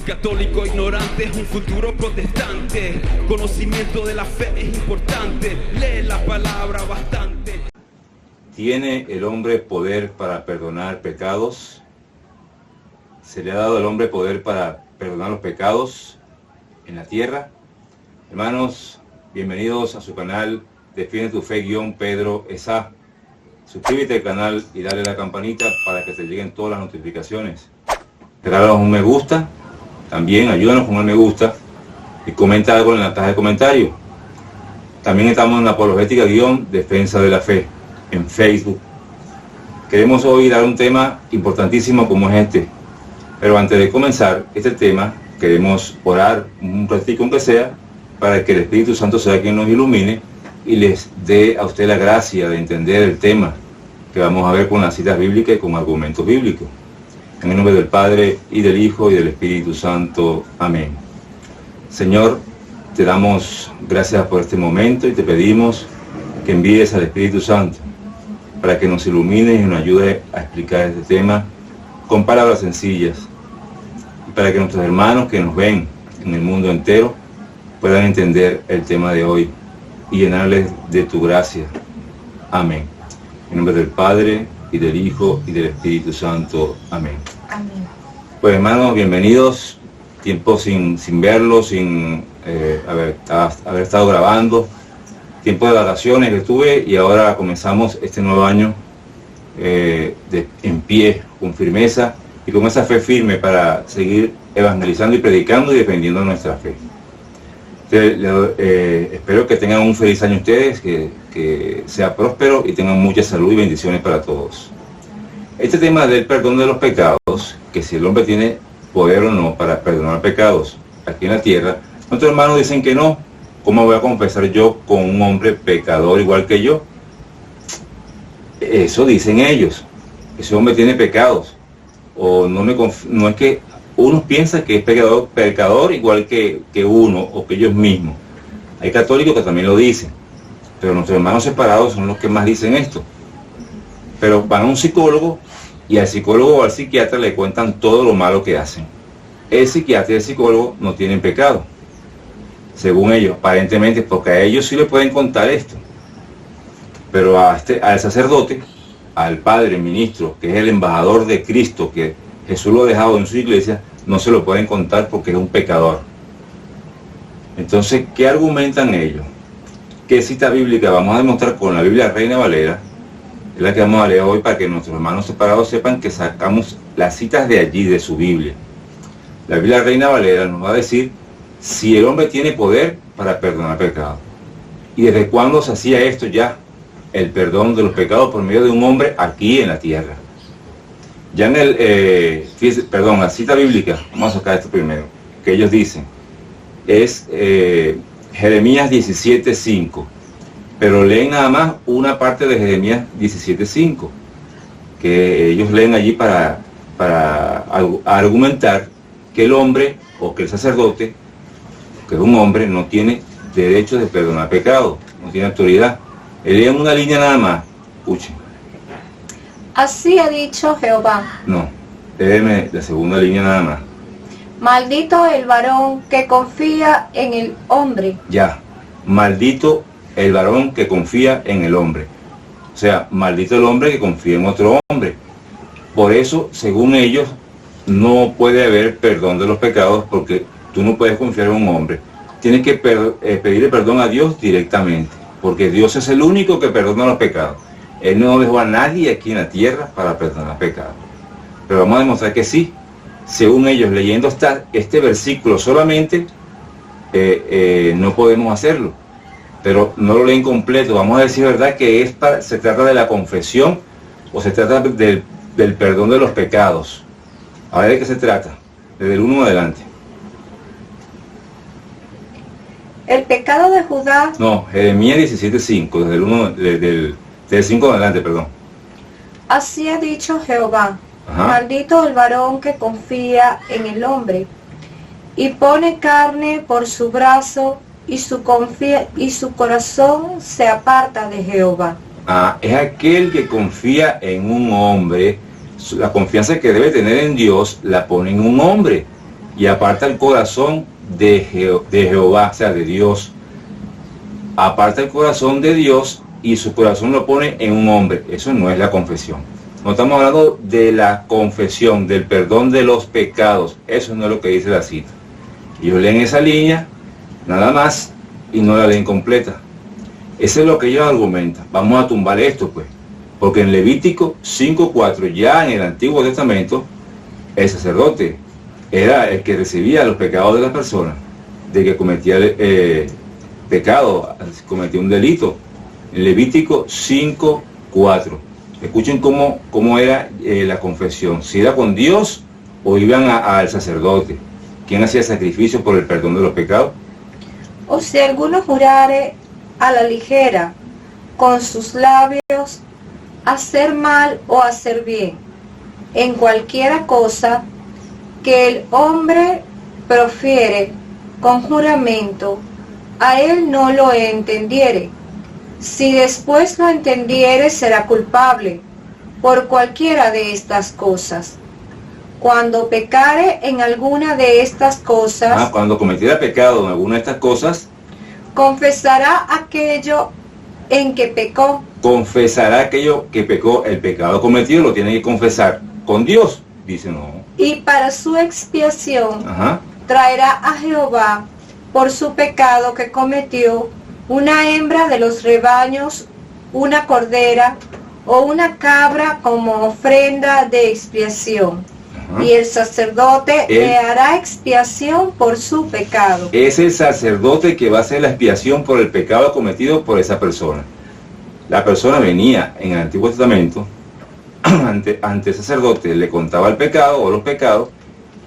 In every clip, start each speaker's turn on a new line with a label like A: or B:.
A: Católico ignorante es un futuro protestante. Conocimiento de la fe es importante. Lee la palabra bastante.
B: ¿Tiene el hombre poder para perdonar pecados? ¿Se le ha dado al hombre poder para perdonar los pecados en la tierra? Hermanos, bienvenidos a su canal Defiende tu Fe Pedro Esá. Suscríbete al canal y dale la campanita para que te lleguen todas las notificaciones. Regálanos un me gusta, también ayúdanos con el me gusta y comenta algo en la caja de comentarios. También estamos en la apologética Defensa de la Fe en Facebook. Queremos hoy dar un tema importantísimo como es este, pero antes de comenzar este tema queremos orar un ratito aunque sea para que el Espíritu Santo sea quien nos ilumine y les dé a usted la gracia de entender el tema que vamos a ver con las citas bíblicas y con argumentos bíblicos. En el nombre del Padre, y del Hijo, y del Espíritu Santo. Amén. Señor, te damos gracias por este momento y te pedimos que envíes al Espíritu Santo para que nos ilumine y nos ayude a explicar este tema con palabras sencillas y para que nuestros hermanos que nos ven en el mundo entero puedan entender el tema de hoy y llenarles de tu gracia. Amén. En nombre del Padre, y del Hijo, y del Espíritu Santo. Amén.
C: Amén.
B: Pues hermanos, bienvenidos. Tiempo sin verlos, sin haber estado grabando. Tiempo de vacaciones que tuve y ahora comenzamos este nuevo año en pie, con firmeza y con esa fe firme para seguir evangelizando y predicando y defendiendo nuestra fe. Espero que tengan un feliz año ustedes, que sea próspero y tengan mucha salud y bendiciones para todos. Este tema del perdón de los pecados, que si el hombre tiene poder o no para perdonar pecados aquí en la tierra, nuestros hermanos dicen que no. ¿Cómo voy a confesar yo con un hombre pecador igual que yo? Eso dicen ellos. Ese hombre tiene pecados. O no es que uno piensa que es pecador igual que uno o que ellos mismos. Hay católicos que también lo dicen. Pero nuestros hermanos separados son los que más dicen esto. Pero van a un psicólogo y al psicólogo o al psiquiatra le cuentan todo lo malo que hacen. El psiquiatra y el psicólogo no tienen pecado, según ellos, aparentemente, porque a ellos sí le pueden contar esto. Pero al sacerdote, al padre ministro, que es el embajador de Cristo, que Jesús lo ha dejado en su iglesia, no se lo pueden contar porque es un pecador. Entonces, ¿qué argumentan ellos? ¿Qué cita bíblica vamos a demostrar con la Biblia Reina Valera? Es la que vamos a leer hoy para que nuestros hermanos separados sepan que sacamos las citas de allí, de su Biblia. La Biblia Reina Valera nos va a decir si el hombre tiene poder para perdonar pecados. ¿Y desde cuándo se hacía esto ya? El perdón de los pecados por medio de un hombre aquí en la tierra. Ya en la cita bíblica, vamos a sacar esto primero, que ellos dicen, es Jeremías 17:5, pero leen nada más una parte de Jeremías 17:5, que ellos leen allí para argumentar que el hombre o que el sacerdote, que es un hombre, no tiene derecho de perdonar pecados, no tiene autoridad. Leen una línea nada más, escuchen.
C: Así ha dicho Jehová.
B: No, léeme la segunda línea nada más.
C: Maldito el varón que confía en el hombre.
B: Ya, maldito el varón que confía en el hombre. O sea, maldito el hombre que confía en otro hombre. Por eso, según ellos, no puede haber perdón de los pecados porque tú no puedes confiar en un hombre. Tienes que pedirle perdón a Dios directamente, porque Dios es el único que perdona los pecados. Él no dejó a nadie aquí en la tierra para perdonar pecados. Pero vamos a demostrar que sí. Según ellos, leyendo este versículo solamente, no podemos hacerlo. Pero no lo leen completo. Vamos a decir verdad que se trata de la confesión o se trata del perdón de los pecados. A ver de qué se trata. Desde el 1 adelante.
C: El pecado de Judá.
B: No, Jeremías 17:5, desde el 1, del 5 adelante, perdón.
C: Así ha dicho Jehová.
B: Ajá.
C: Maldito el varón que confía en el hombre y pone carne por su brazo y su corazón se aparta de Jehová.
B: Es aquel que confía en un hombre. La confianza que debe tener en Dios la pone en un hombre. y aparta el corazón de Jehová, o sea, de Dios. Aparta el corazón de Dios y su corazón lo pone en un hombre. Eso no es la confesión. No estamos hablando de la confesión, del perdón de los pecados. Eso no es lo que dice la cita. Ellos leen esa línea, nada más, y no la leen completa. Eso es lo que ellos argumentan. Vamos a tumbar esto, pues. Porque en Levítico 5:4, ya en el Antiguo Testamento, el sacerdote era el que recibía los pecados de las personas, de que cometía pecado, cometía un delito. En Levítico 5:4. Escuchen cómo era la confesión. Si era con Dios o iban al sacerdote. ¿Quién hacía sacrificio por el perdón de los pecados?
C: O si alguno jurare a la ligera con sus labios hacer mal o hacer bien, en cualquiera cosa que el hombre profiere con juramento, a él no lo entendiere. Si después lo entendiere, será culpable por cualquiera de estas cosas. Cuando pecare en alguna de estas cosas,
B: cuando cometiera pecado en alguna de estas cosas,
C: confesará aquello en que pecó.
B: Confesará aquello que pecó, el pecado cometido lo tiene que confesar con Dios, dice no.
C: Y para su expiación traerá a Jehová por su pecado que cometió una hembra de los rebaños, una cordera o una cabra como ofrenda de expiación. Y el sacerdote le hará expiación por su pecado.
B: Es el sacerdote que va a hacer la expiación por el pecado cometido por esa persona. La persona venía en el Antiguo Testamento ante el sacerdote, le contaba el pecado o los pecados,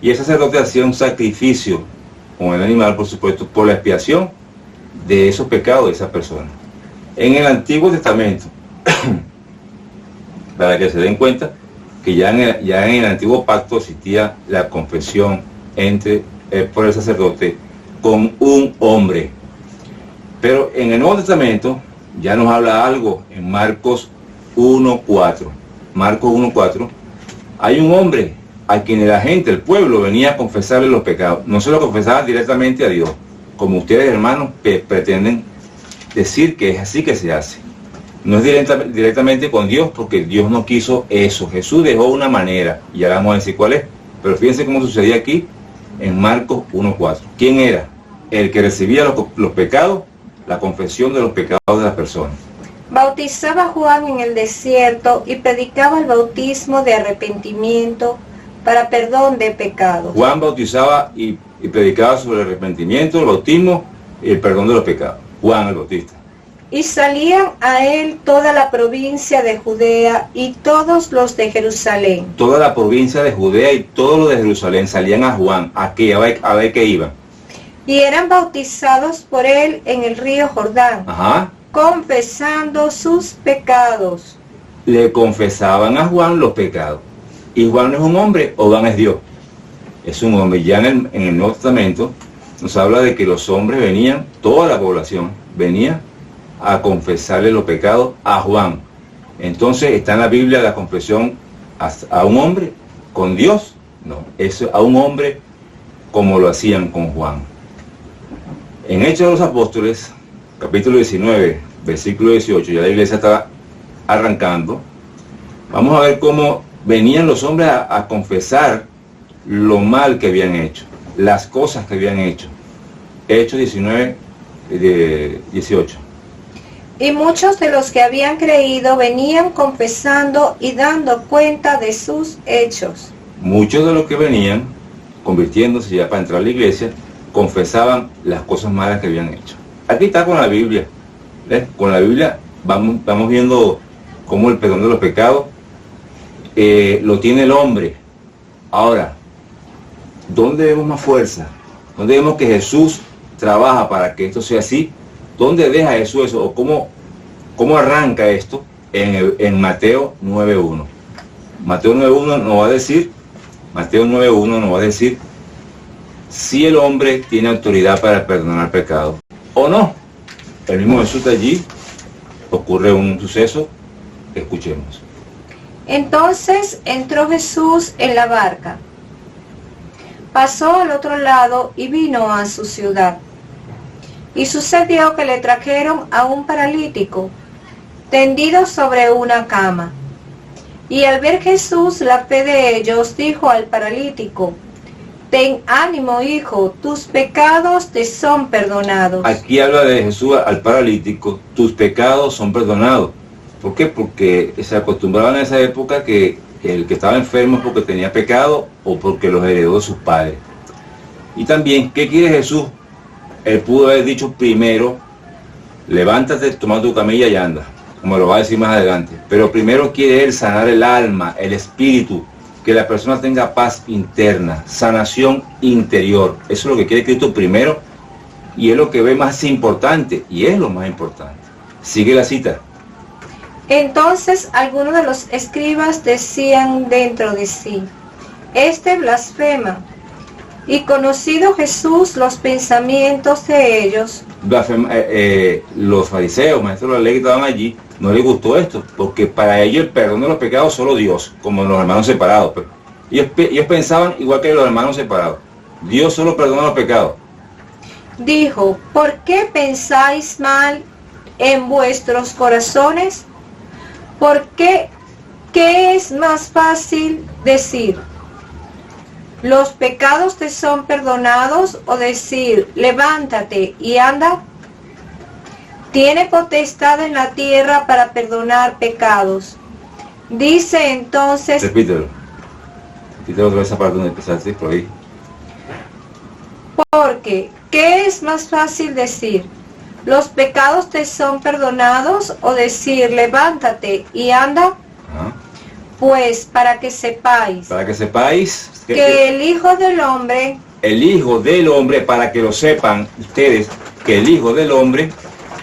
B: y el sacerdote hacía un sacrificio con el animal, por supuesto, por la expiación de esos pecados de esa persona. En el Antiguo Testamento, para que se den cuenta que ya en el Antiguo Pacto existía la confesión por el sacerdote con un hombre. Pero en el Nuevo Testamento ya nos habla algo en Marcos 1:4. Marcos 1:4, hay un hombre a quien la gente, el pueblo, venía a confesarle los pecados. No se lo confesaban directamente a Dios, como ustedes, hermanos, pretenden decir que es así que se hace. No es directamente con Dios, porque Dios no quiso eso. Jesús dejó una manera, y ahora vamos a decir cuál es. Pero fíjense cómo sucedía aquí en Marcos 1:4. ¿Quién era? El que recibía los pecados, la confesión de los pecados de las personas.
C: Bautizaba Juan en el desierto y predicaba el bautismo de arrepentimiento para perdón de pecados.
B: Juan bautizaba y predicaba sobre el arrepentimiento, el bautismo y el perdón de los pecados. Juan el Bautista.
C: Y salían a él toda la provincia de Judea y todos los de Jerusalén.
B: Toda la provincia de Judea y todos los de Jerusalén salían a Juan. ¿A qué? A ver qué iban.
C: Y eran bautizados por él en el río Jordán, confesando sus pecados.
B: Le confesaban a Juan los pecados. ¿Y Juan no es un hombre o Juan es Dios? Es un hombre. Ya en el Nuevo Testamento nos habla de que los hombres venían, toda la población venía a confesarle los pecados a Juan. Entonces está en la Biblia la confesión a un hombre con Dios. No, es a un hombre como lo hacían con Juan. En Hechos de los Apóstoles, capítulo 19, versículo 18, ya la iglesia está arrancando. Vamos a ver cómo venían los hombres a confesar lo mal que habían hecho, las cosas que habían hecho. Hechos 19, 18.
C: Y muchos de los que habían creído venían confesando y dando cuenta de sus hechos. Muchos
B: de los que venían, convirtiéndose ya para entrar a la iglesia, confesaban las cosas malas que habían hecho. Aquí está con la Biblia. Con la Biblia vamos viendo cómo el perdón de los pecados lo tiene el hombre. Ahora, ¿dónde vemos más fuerza? ¿Dónde vemos que Jesús trabaja para que esto sea así? ¿Dónde deja eso? ¿O cómo arranca esto? En Mateo 9:1. Mateo 9:1 nos va a decir, si el hombre tiene autoridad para perdonar pecados o no. El mismo Jesús de allí ocurre un suceso. Escuchemos.
C: Entonces entró Jesús en la barca, pasó al otro lado y vino a su ciudad. Y sucedió que le trajeron a un paralítico, tendido sobre una cama. Y al ver Jesús la fe de ellos, dijo al paralítico: ten ánimo, hijo, tus pecados te son perdonados.
B: Aquí habla de Jesús al paralítico: tus pecados son perdonados. ¿Por qué? Porque se acostumbraba en esa época que el que estaba enfermo es porque tenía pecado o porque los heredó de sus padres. Y también, ¿qué quiere Jesús? Él pudo haber dicho primero: levántate, toma tu camilla y anda, como lo va a decir más adelante. Pero primero quiere Él sanar el alma, el espíritu, que la persona tenga paz interna, sanación interior. Eso es lo que quiere Cristo primero, y es lo que ve más importante, y es lo más importante. Sigue la cita.
C: Entonces algunos de los escribas decían dentro de sí: este blasfema. Y conocido Jesús los pensamientos de ellos,
B: los fariseos, maestros de la ley que estaban allí, no les gustó esto, porque para ellos el perdón de los pecados solo Dios, como los hermanos separados. Pero ellos pensaban igual que los hermanos separados: Dios solo perdona los pecados.
C: dijo: ¿por qué pensáis mal en vuestros corazones? ¿Por qué? ¿Qué es más fácil decir: los pecados te son perdonados, o decir: levántate y anda? Tiene potestad en la tierra para perdonar pecados. Dice entonces...
B: Repítelo otra vez esa parte donde empezaste por ahí.
C: Porque, ¿qué es más fácil decir: los pecados te son perdonados, o decir: levántate y anda?
B: Ajá.
C: Pues para que sepáis que el Hijo del Hombre,
B: para que lo sepan ustedes, que el Hijo del Hombre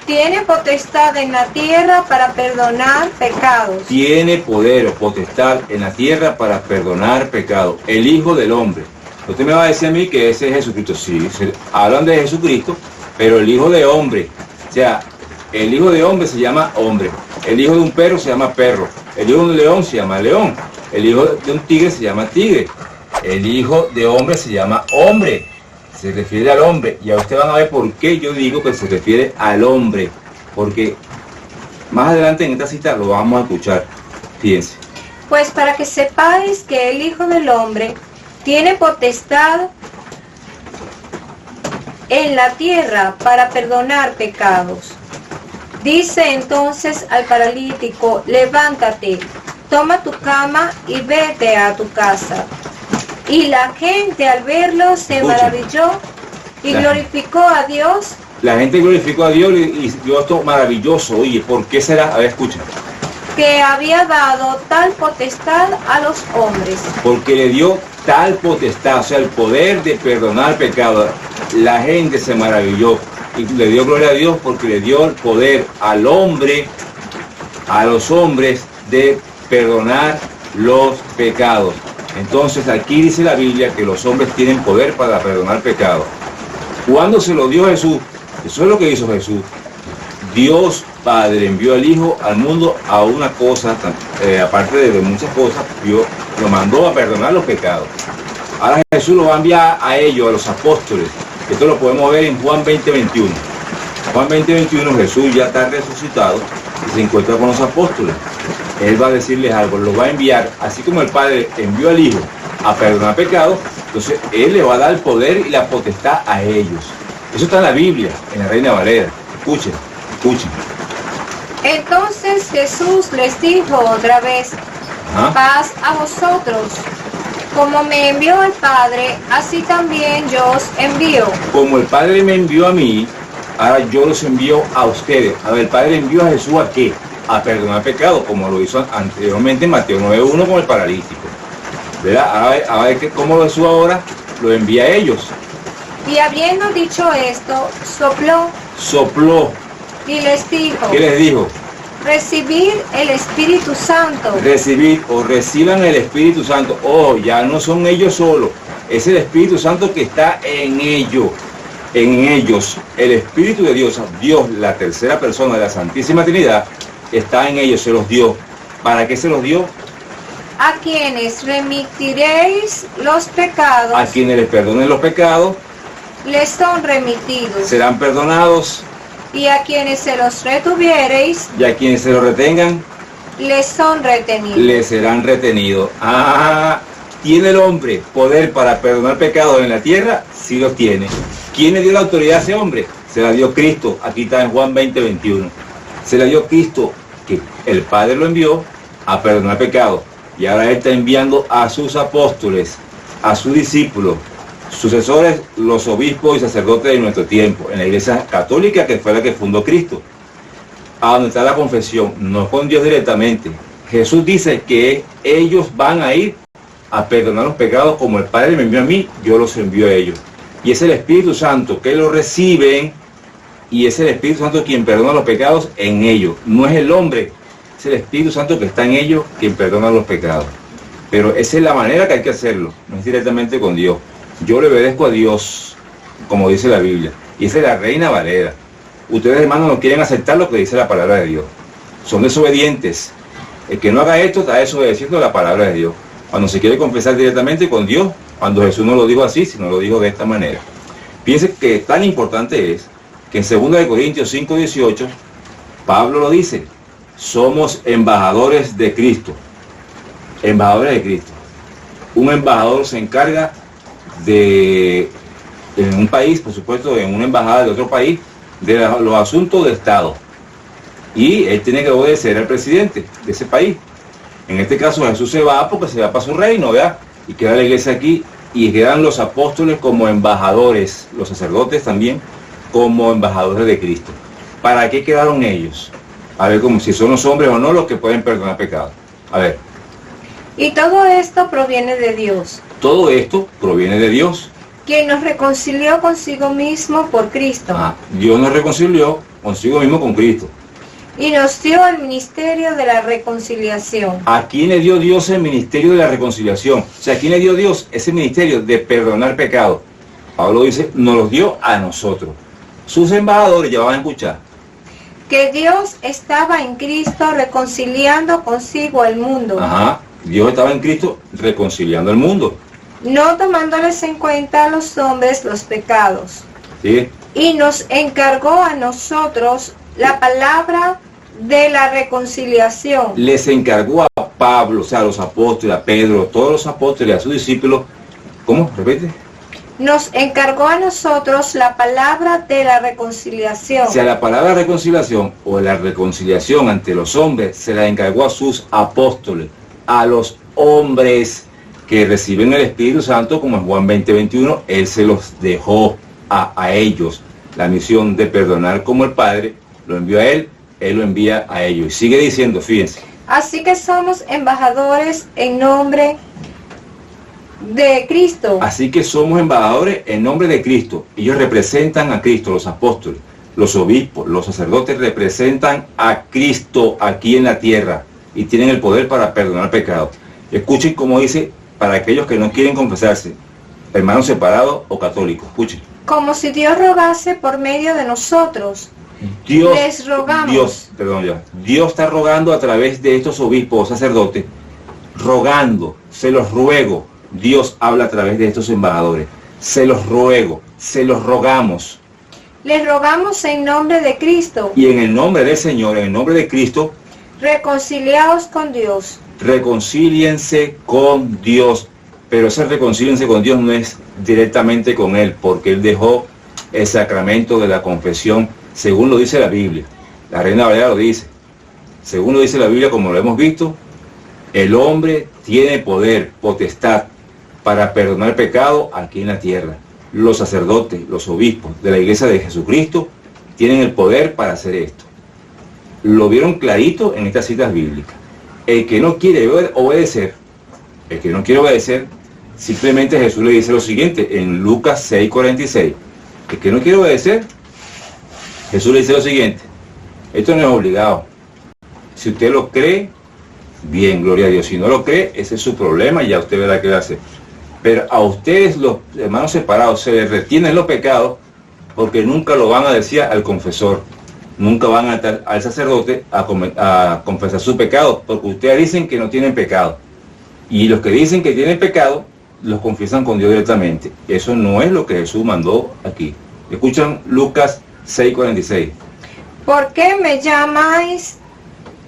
C: tiene potestad en la tierra para perdonar pecados.
B: Tiene poder o potestad en la tierra para perdonar pecados. El Hijo del Hombre. Usted me va a decir a mí que ese es Jesucristo. Sí, hablan de Jesucristo, pero el Hijo de Hombre, o sea, el Hijo de Hombre se llama hombre. El hijo de un perro se llama perro. El hijo de un león se llama león. El hijo de un tigre se llama tigre. El Hijo de Hombre se llama hombre. Se refiere al hombre. Y a ustedes van a ver por qué yo digo que se refiere al hombre. Porque más adelante en esta cita lo vamos a escuchar. Fíjense.
C: Pues para que sepáis que el Hijo del Hombre tiene potestad en la tierra para perdonar pecados. Dice entonces al paralítico: levántate, toma tu cama y vete a tu casa. Y la gente al verlo se maravilló y glorificó a Dios.
B: La gente glorificó a Dios y dio esto maravilloso. Oye, ¿por qué será? A ver, escucha.
C: Que había dado tal potestad a los hombres.
B: Porque le dio tal potestad, o sea, el poder de perdonar pecados. La gente se maravilló y le dio gloria a Dios porque le dio el poder al hombre, a los hombres, de perdonar los pecados. Entonces aquí dice la Biblia que los hombres tienen poder para perdonar pecados. ¿Cuándo se lo dio Jesús? Eso es lo que hizo Jesús. Dios Padre envió al Hijo al mundo a una cosa, aparte de muchas cosas, Dios lo mandó a perdonar los pecados. Ahora Jesús lo va a enviar a ellos, a los apóstoles. Esto lo podemos ver en Juan 20:21. Juan 20:21, Jesús ya está resucitado y se encuentra con los apóstoles. Él va a decirles algo, lo va a enviar, así como el Padre envió al Hijo a perdonar pecados, entonces Él le va a dar el poder y la potestad a ellos. Eso está en la Biblia, en la Reina Valera. Escuchen.
C: Entonces Jesús les dijo otra vez: paz a vosotros. Como me envió el Padre, así también yo os envío.
B: Como el Padre me envió a mí, ahora yo los envío a ustedes. A ver, el Padre envió a Jesús ¿a qué? A perdonar pecados, como lo hizo anteriormente en Mateo 9:1 con el paralítico. ¿Verdad? A ver cómo Jesús ahora lo envía a ellos.
C: Y habiendo dicho esto, sopló. Y les dijo.
B: ¿Qué les dijo?
C: Recibid el Espíritu Santo.
B: Recibid o reciban el Espíritu Santo. Oh, ya no son ellos solos. Es el Espíritu Santo que está en ellos. En ellos. El Espíritu de Dios, Dios, la tercera persona de la Santísima Trinidad, está en ellos, se los dio. ¿Para qué se los dio?
C: A quienes remitiréis los pecados,
B: A quienes les perdonen los pecados,
C: les son remitidos.
B: serán perdonados,
C: Y a quienes se los retuviereis,
B: y a quienes se los retengan,
C: les son retenidos.
B: les serán retenidos. ¿Tiene el hombre poder para perdonar pecados en la tierra? Sí lo tiene. ¿Quién le dio la autoridad a ese hombre? Se la dio Cristo. Aquí está en Juan 20:21. Se la dio Cristo, que el Padre lo envió a perdonar pecados. Y ahora Él está enviando a sus apóstoles, a sus discípulos, sucesores, los obispos y sacerdotes de nuestro tiempo, en la Iglesia Católica, que fue la que fundó Cristo, a donde está la confesión, no con Dios directamente. Jesús dice que ellos van a ir a perdonar los pecados como el Padre me envió a mí, yo los envío a ellos. Y es el Espíritu Santo que los reciben, y es el Espíritu Santo quien perdona los pecados en ellos. No es el hombre, es el Espíritu Santo que está en ellos quien perdona los pecados. Pero esa es la manera que hay que hacerlo, no es directamente con Dios. Yo le obedezco a Dios, como dice la Biblia, y esa es la Reina Valera. Ustedes, hermanos, no quieren aceptar lo que dice la palabra de Dios. Son desobedientes. El que no haga esto está desobedeciendo la palabra de Dios. Cuando se quiere confesar directamente con Dios, cuando Jesús no lo dijo así, sino lo dijo de esta manera. Piense que tan importante es que en 2 Corintios 5:18, Pablo lo dice, somos embajadores de Cristo. Embajadores de Cristo. Un embajador se encarga de, en un país, por supuesto, en una embajada de otro país, de los asuntos de Estado. Y él tiene que obedecer al presidente de ese país. En este caso Jesús se va porque se va para su reino, ¿verdad? Y queda la iglesia aquí, y quedan los apóstoles como embajadores, los sacerdotes también como embajadores de Cristo. ¿Para qué quedaron ellos? A ver, como si son los hombres o no los que pueden perdonar pecados. A ver.
C: Y todo esto proviene de Dios,
B: Todo esto proviene de Dios.
C: quien nos reconcilió consigo mismo por Cristo,
B: Dios nos reconcilió consigo mismo con Cristo.
C: y nos dio el ministerio de la reconciliación.
B: ¿A quién le dio Dios el ministerio de la reconciliación? O sea, ¿a quién le dio Dios ese ministerio de perdonar pecados? Pablo dice, nos los dio a nosotros. Sus embajadores, ya van a escuchar.
C: Que Dios estaba en Cristo reconciliando consigo el mundo,
B: Dios estaba en Cristo reconciliando el mundo.
C: no tomándoles en cuenta a los hombres los pecados.
B: ¿Sí?
C: Y nos encargó a nosotros la palabra de la reconciliación.
B: Les encargó a Pablo, o sea, a los apóstoles, a Pedro, a todos los apóstoles, a sus discípulos. ¿Cómo? Repite.
C: Nos encargó a nosotros la palabra de la reconciliación.
B: O sea, la palabra reconciliación o la reconciliación ante los hombres se la encargó a sus apóstoles, a los hombres que reciben el Espíritu Santo, como en Juan 20:21, Él se los dejó a ellos. La misión de perdonar como el Padre lo envió a Él lo envía a ellos. Y sigue diciendo, fíjense.
C: Así que somos embajadores en nombre de Cristo.
B: Así que somos embajadores en nombre de Cristo. Ellos representan a Cristo, los apóstoles, los obispos, los sacerdotes representan a Cristo aquí en la tierra y tienen el poder para perdonar pecados. Escuchen cómo dice, para aquellos que no quieren confesarse, hermanos separados o católicos, escuchen.
C: Como si Dios rogase por medio de nosotros. Les rogamos.
B: Dios está rogando a través de estos obispos o sacerdotes, rogando, se los ruego. Dios habla a través de estos embajadores. Se los ruego, se los rogamos.
C: Les rogamos en nombre de Cristo.
B: Y en el nombre del Señor, en el nombre de Cristo,
C: reconciliaos con Dios.
B: Reconcíliense con Dios. Pero ese reconcíliense con Dios no es directamente con Él, porque Él dejó el sacramento de la confesión, según lo dice la Biblia. La Reina Valera lo dice. Según lo dice la Biblia, como lo hemos visto, el hombre tiene poder, potestad, para perdonar pecado aquí en la tierra. Los sacerdotes, los obispos de la Iglesia de Jesucristo tienen el poder para hacer esto. Lo vieron clarito en estas citas bíblicas. El que no quiere obedecer, simplemente Jesús le dice lo siguiente en Lucas 6:46. El que no quiere obedecer, Jesús le dice lo siguiente. Esto no es obligado. Si usted lo cree, bien, gloria a Dios. Si no lo cree, ese es su problema y ya usted verá qué va a hacer. Pero a ustedes, los hermanos separados, se les retienen los pecados porque nunca lo van a decir al confesor. Nunca van al sacerdote a confesar sus pecados, porque ustedes dicen que no tienen pecado. Y los que dicen que tienen pecado, los confiesan con Dios directamente. Eso no es lo que Jesús mandó aquí. Escuchan Lucas 6:46.
C: ¿Por qué me llamáis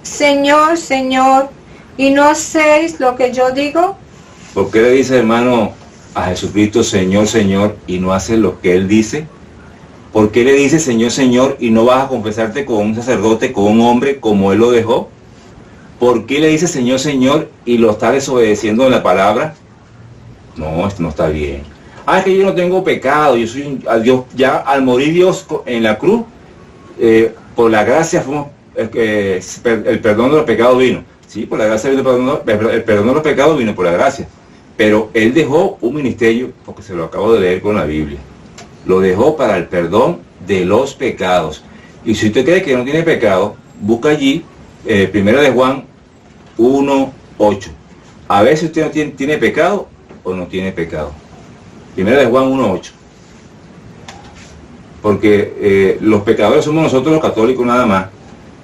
C: Señor, Señor, y no hacéis lo que yo digo?
B: ¿Por qué le dice, hermano, a Jesucristo Señor, Señor, y no haces lo que Él dice? ¿Por qué le dice Señor, Señor, y no vas a confesarte con un sacerdote, con un hombre, como Él lo dejó? ¿Por qué le dice Señor, Señor, y lo está desobedeciendo en la palabra? No, esto no está bien. Es que yo no tengo pecado, yo soy a Dios. Ya al morir Dios en la cruz, por la gracia fuimos, el perdón de los pecados vino. Sí, por la gracia vino el perdón de los pecados vino por la gracia. Pero Él dejó un ministerio, porque se lo acabo de leer con la Biblia. Lo dejó para el perdón de los pecados. Y si usted cree que no tiene pecado, busca allí, 1 de Juan 1:8. A ver si usted no tiene pecado o no tiene pecado. 1 de Juan 1:8. Porque los pecadores somos nosotros los católicos nada más.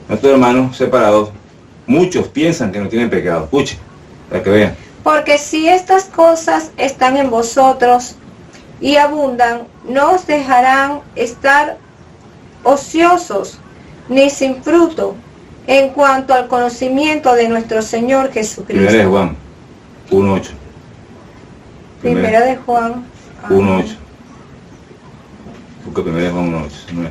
B: Nuestros hermanos separados, muchos piensan que no tienen pecado. Escuchen, para que vean.
C: Porque si estas cosas están en vosotros y abundan, no os dejarán estar ociosos ni sin fruto en cuanto al conocimiento de nuestro Señor Jesucristo.
B: 1 de Juan 1:8.
C: Primera de Juan
B: 1:8. Porque 1 de Juan 1:8.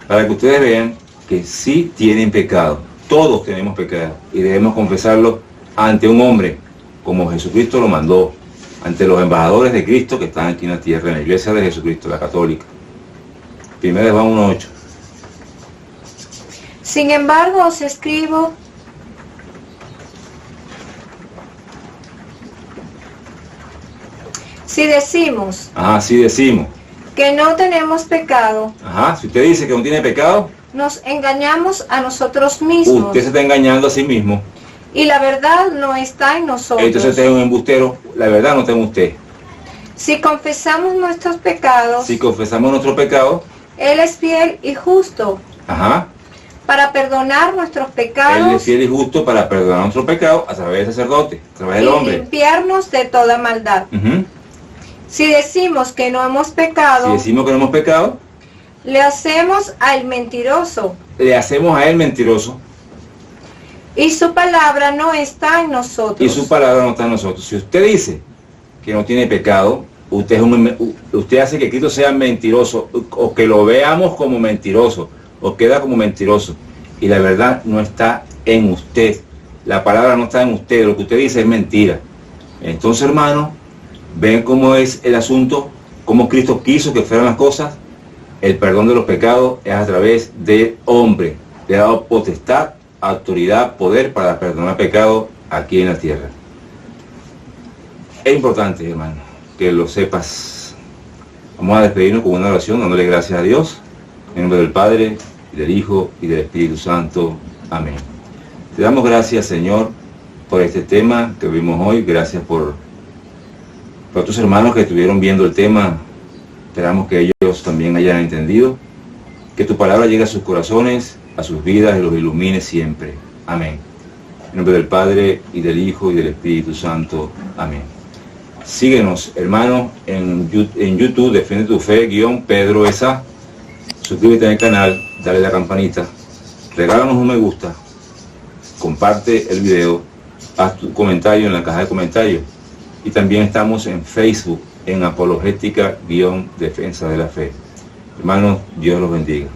B: Para que ustedes vean que sí tienen pecado. Todos tenemos pecado y debemos confesarlo ante un hombre, como Jesucristo lo mandó, ante los embajadores de Cristo que están aquí en la tierra, en la iglesia de Jesucristo, la católica. 1 de Juan 1:8.
C: Sin embargo, os escribo si decimos
B: Sí decimos.
C: que no tenemos pecado,
B: Si usted dice que no tiene pecado,
C: nos engañamos a nosotros mismos.
B: usted se está engañando a sí mismo.
C: Y la verdad no está en nosotros.
B: Entonces usted es un embustero, la verdad no está en usted.
C: Si confesamos nuestros pecados,
B: Si confesamos nuestro pecado,
C: Él es fiel y justo para perdonar nuestros
B: Él es
C: pecados
B: fiel y justo para perdonar nuestro pecado a través del sacerdote, a través del
C: y
B: hombre.
C: limpiarnos de toda maldad. Si decimos que no hemos
B: Si
C: pecado,
B: decimos que no hemos pecado,
C: le hacemos al mentiroso
B: le hacemos a Él mentiroso
C: y su palabra no está en nosotros.
B: y su palabra no está en nosotros. Si usted dice que no tiene pecado, usted hace que Cristo sea mentiroso, o que lo veamos como mentiroso, o queda como mentiroso, y la verdad no está en usted. La palabra no está en usted, lo que usted dice es mentira. Entonces, hermano, ven cómo es el asunto, cómo Cristo quiso que fueran las cosas. El perdón de los pecados es a través del hombre. Le ha dado potestad, autoridad, poder para perdonar pecados aquí en la tierra. Es importante, hermano, que lo sepas. Vamos a despedirnos con una oración dándole gracias a Dios, en nombre del Padre, y del Hijo, y del Espíritu Santo. Amén. Te damos gracias, Señor, por este tema que vimos hoy. Gracias por tus hermanos que estuvieron viendo el tema. Esperamos que ellos también hayan entendido. Que tu palabra llegue a sus corazones, a sus vidas, y los ilumine siempre. Amén. En nombre del Padre, y del Hijo, y del Espíritu Santo. Amén. Síguenos, hermanos, en YouTube, Defiende tu Fe, _Pedro Esa. Suscríbete al canal, dale la campanita, regálanos un me gusta, comparte el video, haz tu comentario en la caja de comentarios. Y también estamos en Facebook, en Apologética _Defensa de la Fe. Hermanos, Dios los bendiga.